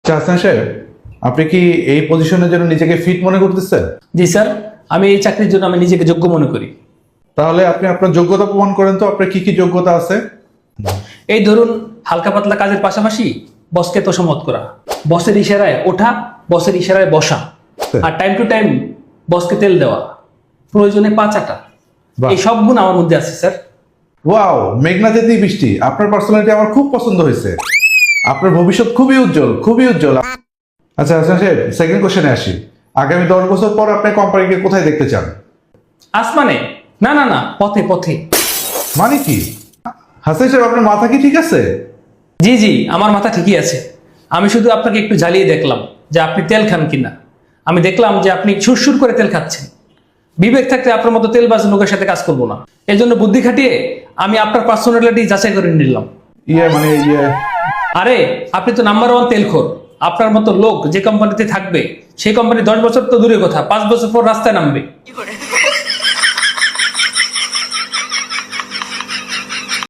হাসান সাহেব, আপনি কি এই পজিশনের জন্য নিজেকে ফিট মনে করতেছেন? জি স্যার, আমি এই চাকরির জন্য আমি নিজেকে যোগ্য মনে করি। তাহলে আপনি আপনার যোগ্যতা প্রমাণ করেন তো, আপনার কি কি যোগ্যতা আছে? এই ধরুন, হালকা পাতলা কাজের পাশাপাশি বসকে তোষামত করা, বসের ইশারায় ওঠা, বসের ইশারায় বসা, আর টাইম টু টাইম বসকে তেল দেওয়া, প্রয়োজনে পা চাটা। বাহ। এই সব গুণ আমার মধ্যে আছে স্যার। ওয়াও, মেঘনা যেতেই বৃষ্টি। আপনার পার্সোনালিটি আমার খুব পছন্দ হয়েছে। আপনার ভবিষ্যৎ খুবই উজ্জ্বল, খুবই উজ্জ্বল। আচ্ছা হাসান সাহেব, সেকেন্ড কোশ্চেনে আসি। আগামী 10 বছর পর আপনি কোম্পানিকে কোথায় দেখতে চান? আসমানে? না না না, পথে পথে। মানে কি? হাসান সাহেব, আপনার মাথা কি ঠিক আছে? জি জি, আমার মাথা ঠিকই আছে। আমি শুধু আপনাকে একটু জ্বালিয়ে দেখলাম যে আপনি তেল খান কিনা। আমি দেখলাম যে আপনি সুরসুর করে তেল খাচ্ছেন। বিবেক থাকতে আপনার মতো তেলবাজ লোকের সাথে কাজ করবো না। এই জন্য বুদ্ধি খাটিয়ে আমি আপনার পার্সোনালিটি যাচাই করে নিলাম। ইয়ে। আরে, আপনি তো নাম্বার ওয়ান তেলখোর। আপনার মতো লোক যে কোম্পানিতে থাকবে, সেই কোম্পানি 10 বছর তো দূরের কথা, 5 বছর পর রাস্তায় নামবে।